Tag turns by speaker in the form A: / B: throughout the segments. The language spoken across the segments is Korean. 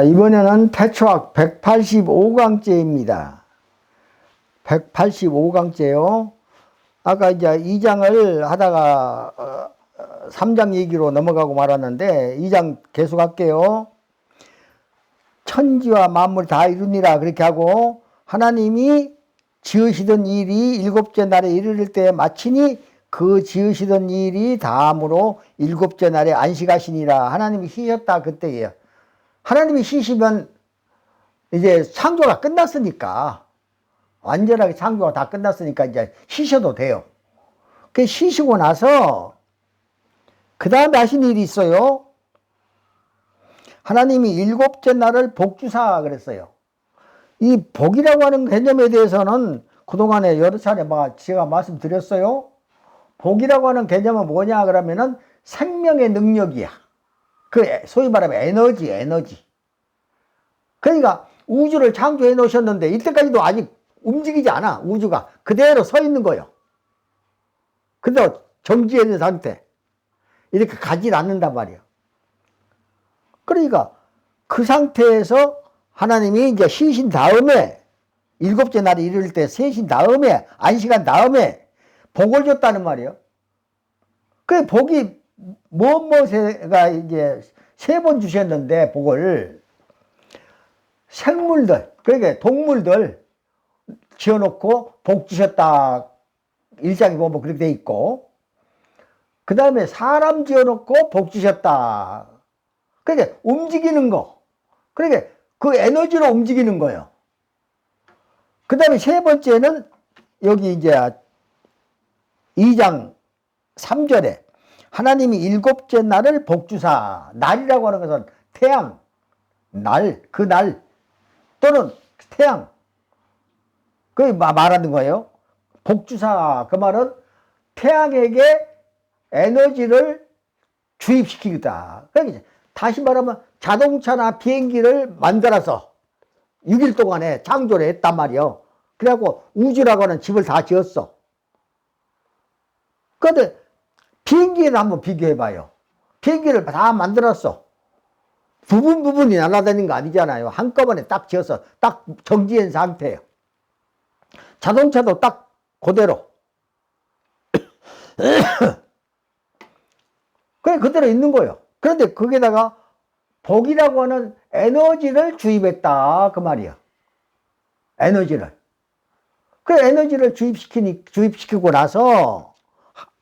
A: 이번에는 태초학 185강째입니다. 185강째요. 아까 이제 2장을 하다가 3장 얘기로 넘어가고 말았는데 2장 계속할게요. 천지와 만물 다 이루니라 그렇게 하고, 하나님이 지으시던 일이 일곱째 날에 이르를 때 마치니 그 지으시던 일이 다음으로 일곱째 날에 안식하시니라. 하나님이 쉬셨다 그때예요. 하나님이 쉬시면 이제 창조가 끝났으니까, 완전하게 창조가 다 끝났으니까 이제 쉬셔도 돼요. 그 쉬시고 나서 그 다음에 하신 일이 있어요. 하나님이 일곱째 날을 복주사 그랬어요. 이 복이라고 하는 개념에 대해서는 그동안에 여러 차례 제가 말씀드렸어요. 복이라고 하는 개념은 뭐냐 그러면은 생명의 능력이야. 그 소위 말하면 에너지. 그러니까 우주를 창조해 놓으셨는데 이때까지도 아직 움직이지 않아. 우주가 그대로 서 있는 거예요. 그대로 정지해 있는 상태. 이렇게 가지 않는단 말이에요. 그러니까 그 상태에서 하나님이 이제 쉬신 다음에, 일곱째 날에 이를 때 쉬신 다음에, 안식한 다음에 복을 줬다는 말이에요. 그 복이 뭐가 이제 3번 주셨는데, 복을 생물들, 그러니까 동물들 지어놓고 복 주셨다. 1장에 보면 그렇게 돼 있고, 그 다음에 사람 지어놓고 복 주셨다. 그러니까 움직이는 거. 그러니까 그 에너지로 움직이는 거예요. 그 다음에 3번째는 여기 이제 2장 3절에 하나님이 일곱째 날을 복주사. 날이라고 하는 것은 태양, 그 날 또는 태양, 그 말하는 거예요. 복주사, 그 말은 태양에게 에너지를 주입시키다. 그러니까 다시 말하면 자동차나 비행기를 만들어서 6일 동안에 창조를 했단 말이에요. 그래갖고 우주라고 하는 집을 다 지었어. 그런데 비행기를 한번 비교해봐요. 비행기를 다 만들었어. 부분이 날아다니는 거 아니잖아요. 한꺼번에 딱 지어서 딱 정지한 상태예요. 자동차도 딱 그대로. 그냥 그대로 있는 거예요. 그런데 거기다가 복이라고 하는 에너지를 주입했다. 그 말이야. 에너지를. 그 에너지를 주입시키고 나서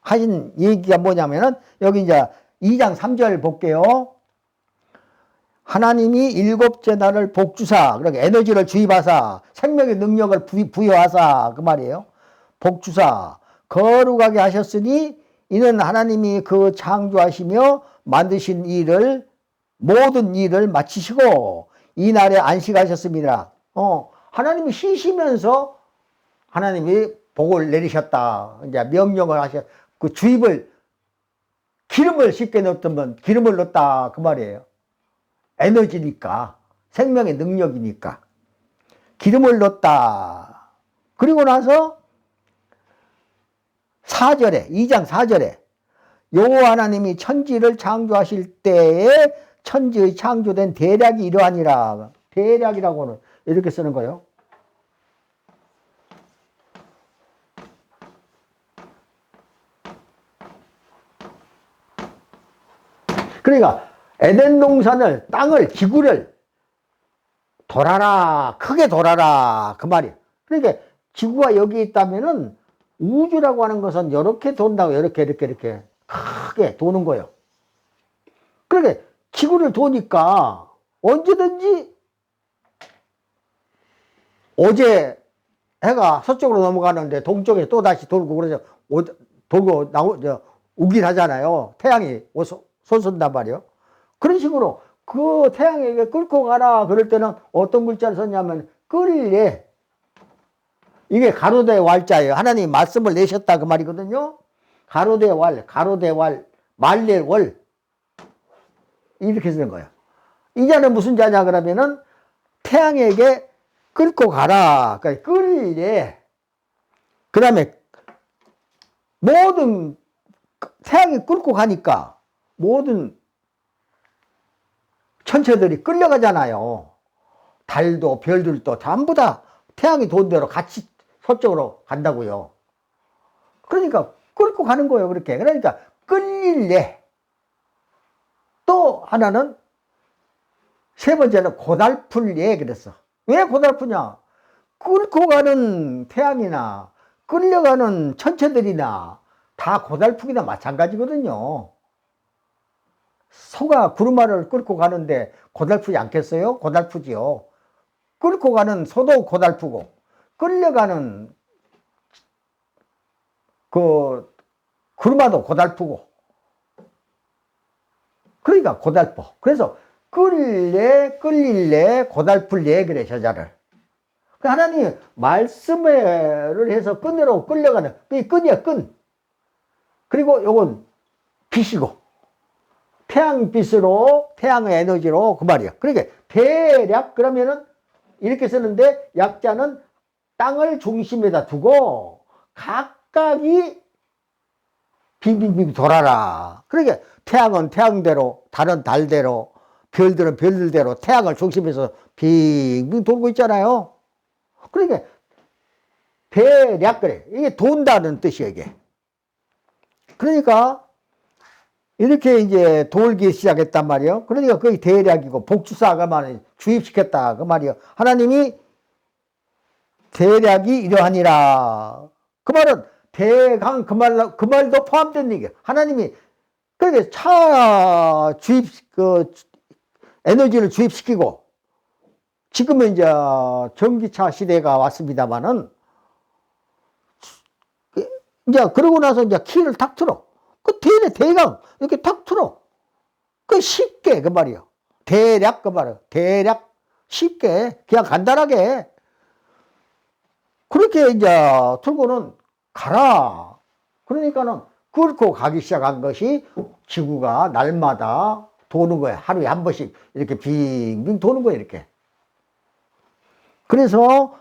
A: 하신 얘기가 뭐냐면은, 여기 이제 2장 3절 볼게요. 하나님이 일곱째 날을 복주사, 그러니까 에너지를 주입하사, 생명의 능력을 부여하사, 그 말이에요. 복주사, 거룩하게 하셨으니 이는 하나님이 그 창조하시며 만드신 모든 일을 마치시고 이 날에 안식하셨습니다. 하나님이 쉬시면서 하나님이 복을 내리셨다. 이제 명령을 그 기름을 쉽게 넣었던 기름을 넣었다. 그 말이에요. 에너지니까, 생명의 능력이니까. 기름을 넣었다. 그리고 나서 2장 4절에 여호와 하나님이 천지를 창조하실 때에 천지의 창조된 대략이 이러하니라. 대략이라고는 이렇게 쓰는 거예요. 그러니까 에덴 동산을, 땅을, 지구를 돌아라, 크게 돌아라, 그 말이에요. 그러니까 지구가 여기 있다면은 우주라고 하는 것은 이렇게 돈다고, 이렇게 크게 도는 거예요. 그러니까 지구를 도니까 언제든지, 어제 해가 서쪽으로 넘어가는데 동쪽에 또 다시 돌고 그러죠. 돌고 오긴 하잖아요. 태양이 솟는단 말이에요. 그런 식으로 그 태양에게 끌고 가라 그럴 때는 어떤 글자를 썼냐면 끌래. 이게 가로대 왈자예요. 하나님이 말씀을 내셨다 그 말이거든요. 가로대 왈, 말낼 월, 이렇게 쓰는 거예요. 이 자는 무슨 자냐 그러면은 태양에게 끌고 가라. 그러니까 끌래. 그 다음에 태양이 끌고 가니까 모든 천체들이 끌려가잖아요. 달도 별들도 전부 다 태양이 도는 대로 같이 서쪽으로 간다고요. 그러니까 끌고 가는 거예요. 그렇게. 그러니까 끌릴래. 또 하나는 세 번째는 고달플래 그랬어. 왜 고달프냐? 끌고 가는 태양이나 끌려가는 천체들이나 다 고달프기나 마찬가지거든요. 소가 구루마를 끌고 가는데 고달프지 않겠어요? 고달프지요. 끌고 가는 소도 고달프고 끌려가는 그 구루마도 고달프고 그러니까 고달프. 그래서 끌래 끌릴래 고달플래 그래 저자를. 하나님 말씀을 해서 끈으로 끌려가는 그게 끈이야 끈. 그리고 요건 빛이고 태양빛으로 태양의 에너지로 그 말이야. 그러니까 대략 그러면은 이렇게 쓰는데 약자는 땅을 중심에다 두고 각각이 빙빙빙 돌아라. 그러니까 태양은 태양대로 달은 달대로 별들은 별들대로 태양을 중심에서 빙빙 돌고 있잖아요. 그러니까 대략 그래. 이게 돈다는 뜻이야 이게. 그러니까 이렇게 이제 돌기 시작했단 말이에요. 그러니까 그게 대략이고 복주사가 말이 주입시켰다 그 말이에요. 하나님이 대략이 이러하니라. 그 말은 대강 그 말도 포함된 얘기예요. 하나님이 그렇게 차 주입 그 에너지를 주입시키고 지금은 이제 전기차 시대가 왔습니다만은 이제 그러고 나서 이제 키를 탁 틀어. 그 대강 이렇게 탁 틀어. 그 쉽게 그 말이요. 대략 그 말이요. 대략 쉽게 그냥 간단하게 그렇게 이제 틀고는 가라. 그러니까는 끌고 가기 시작한 것이 지구가 날마다 도는 거야. 하루에 한 번씩 이렇게 빙빙 도는 거야 이렇게. 그래서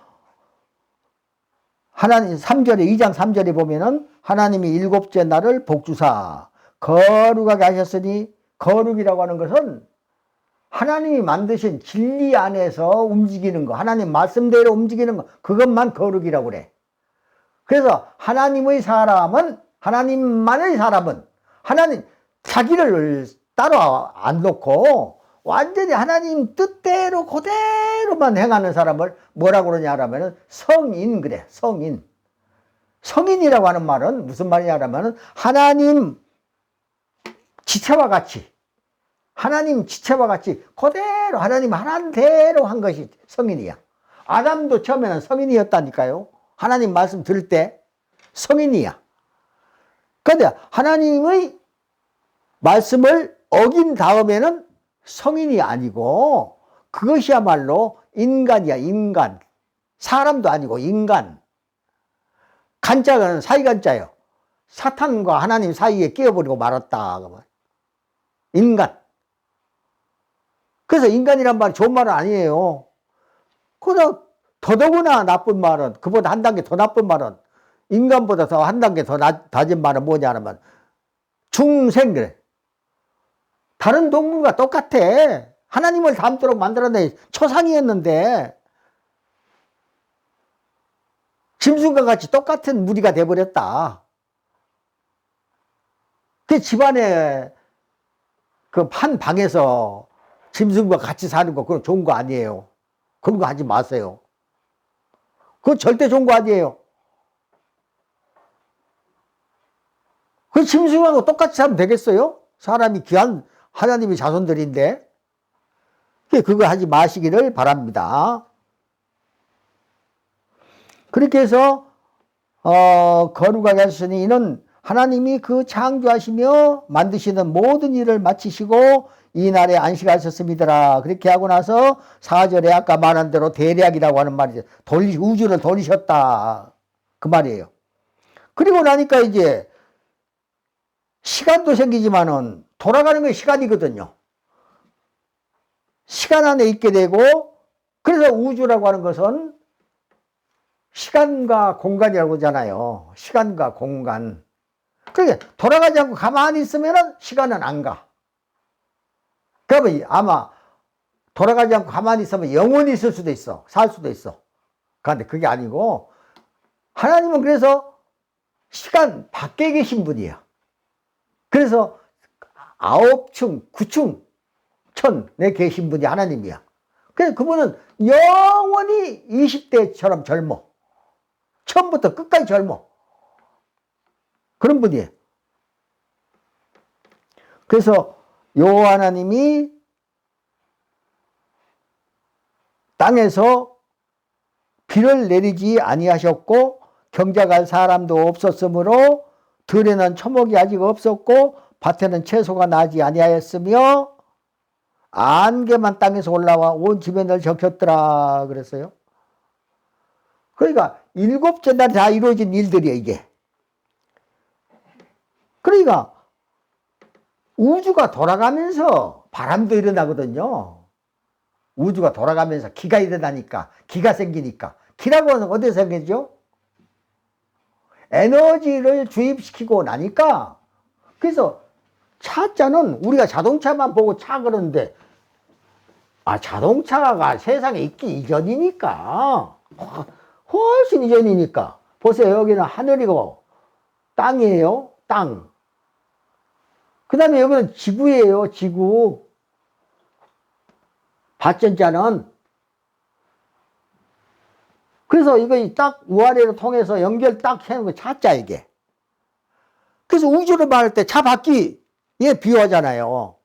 A: 하나님 3절에 2장 3절에 보면은 하나님이 일곱째 날을 복주사 거룩하게 하셨으니 거룩이라고 하는 것은 하나님이 만드신 진리 안에서 움직이는 거 하나님 말씀대로 움직이는 거 그것만 거룩이라고 그래. 그래서 하나님의 사람은 하나님만의 사람은 하나님 자기를 따로 안 놓고 완전히 하나님 뜻대로 그대로만 행하는 사람을 뭐라고 그러냐 하면은 성인 그래. 성인. 성인이라고 하는 말은 무슨 말이냐 하면은 하나님 지체와 같이 그대로 하나님 하나님 대로 한 것이 성인이야. 아담도 처음에는 성인이었다니까요. 하나님 말씀 들을 때 성인이야. 그런데 하나님의 말씀을 어긴 다음에는 성인이 아니고 그것이야말로 인간이야. 인간. 사람도 아니고 인간. 간자는 사이간자예요. 사탄과 하나님 사이에 끼어버리고 말았다. 인간. 그래서 인간이란 말이 좋은 말은 아니에요. 그러다 더더구나 나쁜 말은, 그보다 한 단계 더 나쁜 말은, 인간보다 더 한 단계 더 낮은 말은 뭐냐 하면 중생 그래. 다른 동물과 똑같아. 하나님을 닮도록 만들어낸 초상이었는데 짐승과 같이 똑같은 무리가 돼버렸다. 그 집안에 그 한 방에서 짐승과 같이 사는 거 그건 좋은 거 아니에요. 그런 거 하지 마세요. 그건 절대 좋은 거 아니에요. 그 짐승하고 똑같이 하면 되겠어요? 사람이 귀한 하나님의 자손들인데 그거 하지 마시기를 바랍니다. 그렇게 해서 거룩하게 하시니 이는 하나님이 그 창조하시며 만드시는 모든 일을 마치시고 이 날에 안식하셨습니다. 그렇게 하고 나서 4절에 아까 말한 대로 대략이라고 하는 말이죠. 우주를 돌리셨다. 그 말이에요. 그리고 나니까 이제 시간도 생기지만은 돌아가는 게 시간이거든요. 시간 안에 있게 되고 그래서 우주라고 하는 것은 시간과 공간이라고 하잖아요. 시간과 공간. 그러니까 돌아가지 않고 가만히 있으면 시간은 안 가. 그러면 아마 돌아가지 않고 가만히 있으면 영원히 있을 수도 있어. 살 수도 있어. 그런데 그게 아니고 하나님은 그래서 시간 밖에 계신 분이에요. 그래서 9층, 9층, 천에 계신 분이 하나님이야. 그래서 그분은 영원히 20대처럼 젊어. 처음부터 끝까지 젊어. 그런 분이에요. 그래서 요 하나님이 땅에서 비를 내리지 아니하셨고 경작할 사람도 없었으므로 들에는 초목이 아직 없었고 밭에는 채소가 나지 아니하였으며 안개만 땅에서 올라와 온 지면을 적혔더라 그랬어요. 그러니까 7째 날에 다 이루어진 일들이에요, 이게. 그러니까 우주가 돌아가면서 바람도 일어나거든요. 우주가 돌아가면서 기가 일어나니까, 기가 생기니까. 기라고 하는 어디서 생기죠? 에너지를 주입시키고 나니까. 그래서 차자는 우리가 자동차만 보고 차 그러는데, 자동차가 세상에 있기 이전이니까. 훨씬 이전이니까. 보세요. 여기는 하늘이고 땅이에요. 땅. 그 다음에 여기는 지구예요. 지구. 발전자는. 그래서 이거 딱 우아래로 통해서 연결 딱 해놓은 거 차자 이게. 그래서 우주를 말할 때 차 바퀴 얘 비유하잖아요.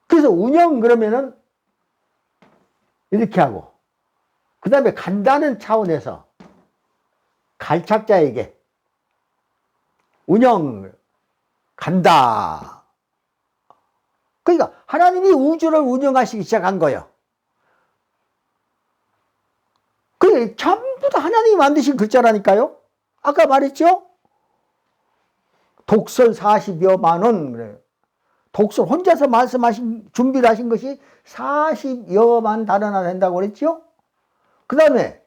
A: 그래서 운영 그러면은 이렇게 하고 그 다음에 간다는 차원에서 갈착자에게 운영 간다. 그러니까 하나님이 우주를 운영하시기 시작한 거예요. 그게 전부 다 하나님이 만드신 글자라니까요. 아까 말했죠? 독설 40여만 원 그래요. 독설 혼자서 말씀하신 준비를 하신 것이 40여만 단어나 된다고 그랬죠? 그 다음에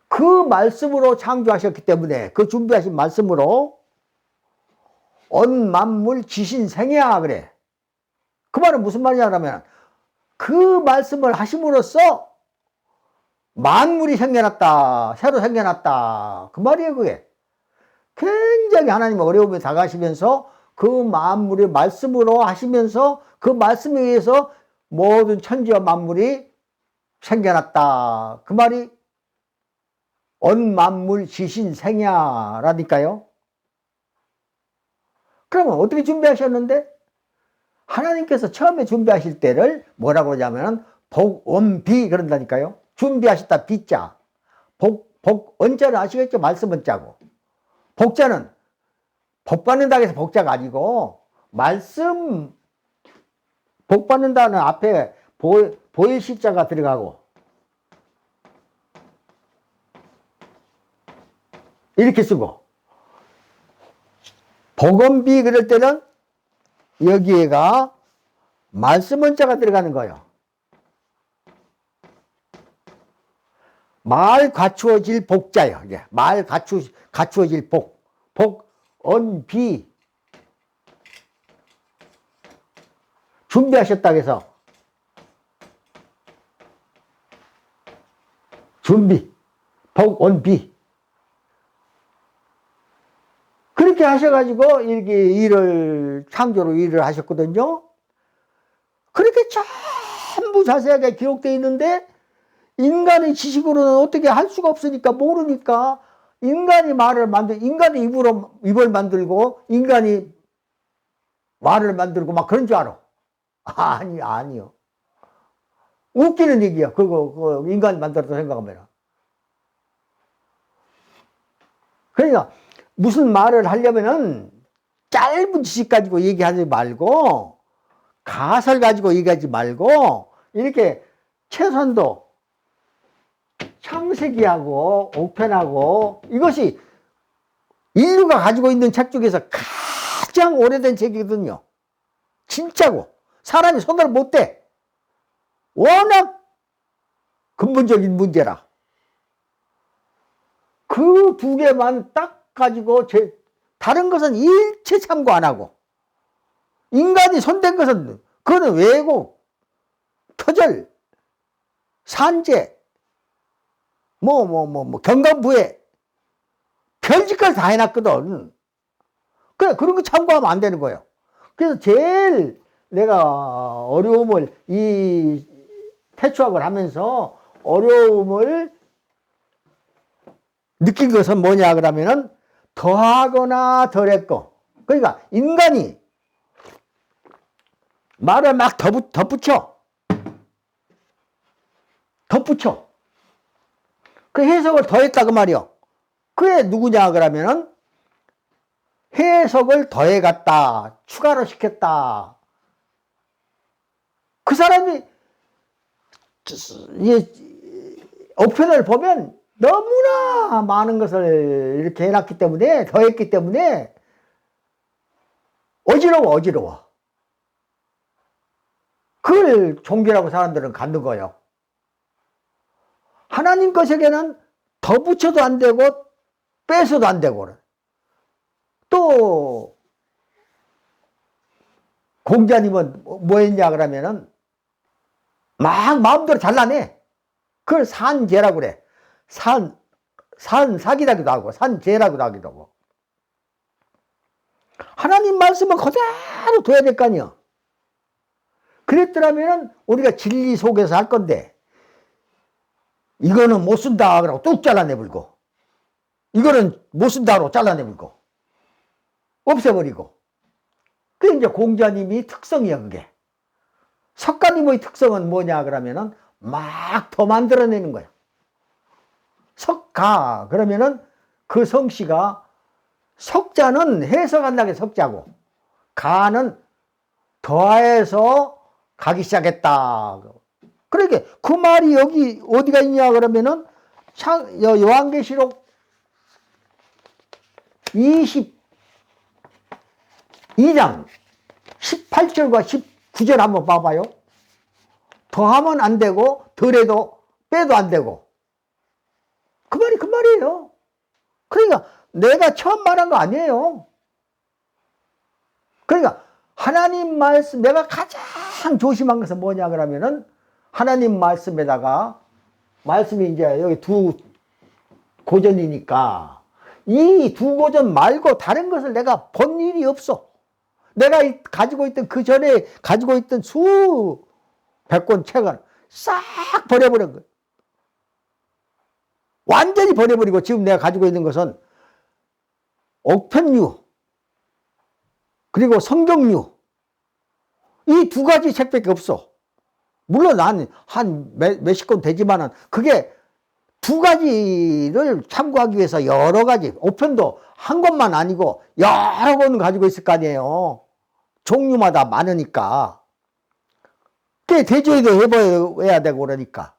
A: 그 말씀으로 창조하셨기 때문에 그 준비하신 말씀으로 온 만물 지신생야 그래. 그 말은 무슨 말이냐면 그 말씀을 하심으로써 만물이 생겨났다. 새로 생겨났다. 그 말이에요 그게. 굉장히 하나님 어려움에 다가시면서 그 만물의 말씀으로 하시면서 그 말씀에 의해서 모든 천지와 만물이 생겨났다. 그 말이 온 만물 지신생야라니까요. 그러면 어떻게 준비하셨는데? 하나님께서 처음에 준비하실 때를 뭐라고 하냐면 복원비 그런다니까요. 준비하셨다 비자. 원자는 아시겠죠? 말씀 원자고. 복자는 복 받는다고 해서 복자가 아니고 말씀 복 받는다는 앞에 보일 시자가 들어가고 이렇게 쓰고 복원비 그럴 때는 여기에가 말씀 원자가 들어가는 거예요. 말 갖추어질 복자예요. 이게 말 갖추어질 복. 복언비. 준비하셨다고 해서 준비. 복언비. 그렇게 하셔가지고 이렇게 창조로 일을 하셨거든요. 그렇게 전부 자세하게 기록되어 있는데 인간의 지식으로는 어떻게 할 수가 없으니까 모르니까 인간이 인간이 입을 만들고 인간이 말을 만들고 막 그런 줄 알아. 아니요. 웃기는 얘기야. 그거 인간이 만들었다 생각하면. 그러니까 무슨 말을 하려면은 짧은 지식 가지고 얘기하지 말고 가설 가지고 얘기하지 말고 이렇게 최소한도 창세기하고 옥편하고 이것이 인류가 가지고 있는 책 중에서 가장 오래된 책이거든요. 진짜고 사람이 손을 못 대. 워낙 근본적인 문제라. 그 두 개만 딱 가지고 다른 것은 일체 참고 안 하고 인간이 손댄 것은 그거는 왜곡, 터절, 산재, 경감부에 별짓까지 다 해놨거든. 그래, 그런 거 참고하면 안 되는 거예요. 그래서 제일 내가 어려움을, 이 태초학을 하면서 어려움을 느낀 것은 뭐냐 그러면은 더하거나 덜했고, 그러니까 인간이 말을 막 덧붙여 그 해석을 더했다 그 말이요. 그게 누구냐 그러면은 해석을 더해갔다, 추가로 시켰다. 그 사람이 어편을 보면 너무나 많은 것을 이렇게 해놨기 때문에, 더했기 때문에 어지러워. 그걸 종교라고 사람들은 갖는 거예요. 하나님 것에게는 더 붙여도 안 되고 빼서도 안 되고, 또 공자님은 뭐 했냐 그러면은 막 마음대로 잘라내. 그걸 산재라고 그래. 산사기라기도 하고 산재라고도 하기도 하고. 하나님 말씀은 그대로 둬야 될 거 아니야. 그랬더라면 우리가 진리 속에서 할 건데, 이거는 못 쓴다 그러고 뚝 잘라내버리고, 이거는 못 쓴다 그러고 잘라내버리고, 없애버리고. 그게 이제 공자님이 특성이야, 그게. 석가님의 특성은 뭐냐 그러면은 막 더 만들어내는 거야. 석가 그러면은 그 성씨가, 석자는 해석한다는 게 석자고, 가는 더해서 가기 시작했다. 그러니까 그 말이 여기 어디가 있냐 그러면은 요한계시록 22장 18절과 19절 한번 봐봐요. 더하면 안 되고 덜해도 빼도 안 되고, 그 말이 그 말이에요. 그러니까 내가 처음 말한 거 아니에요. 그러니까 하나님 말씀, 내가 가장 조심한 것은 뭐냐 그러면은 하나님 말씀에다가, 말씀이 이제 여기 두 고전이니까 이 두 고전 말고 다른 것을 내가 본 일이 없어. 내가 가지고 있던, 그 전에 가지고 있던 수백 권 책을 싹 버려버린 거예요. 완전히 버려버리고 지금 내가 가지고 있는 것은 옥편류 그리고 성경류, 이 두 가지 책밖에 없어. 물론 난 한 몇십 권 되지만은 그게 두 가지를 참고하기 위해서 여러 가지, 옥편도 한 권만 아니고 여러 권을 가지고 있을 거 아니에요. 종류마다 많으니까. 그게 대조해도 해봐야 되고 그러니까.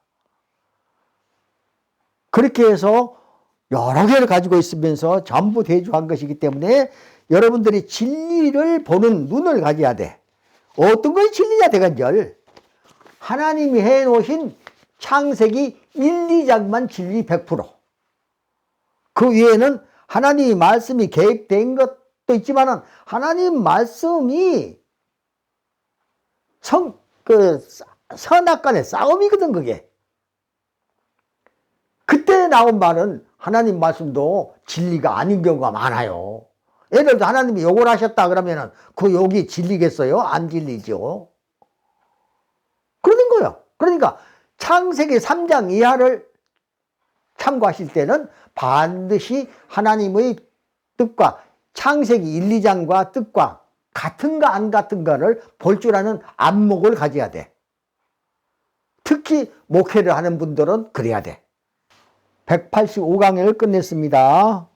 A: 그렇게 해서 여러 개를 가지고 있으면서 전부 대조한 것이기 때문에 여러분들이 진리를 보는 눈을 가져야 돼. 어떤 것이 진리냐 대간절. 하나님이 해놓으신 창세기 1, 2장만 진리 100%. 그 위에는 하나님의 말씀이 계획된 것도 있지만은 하나님 말씀이 선악 간의 싸움이거든, 그게. 그때 나온 말은 하나님 말씀도 진리가 아닌 경우가 많아요. 예를 들어서 하나님이 욕을 하셨다 그러면은 그 욕이 진리겠어요? 안 진리죠. 그러는 거예요. 그러니까 창세기 3장 이하를 참고하실 때는 반드시 하나님의 뜻과 창세기 1, 2장과 뜻과 같은가 안 같은가를 볼 줄 아는 안목을 가져야 돼. 특히 목회를 하는 분들은 그래야 돼. 185강을 끝냈습니다.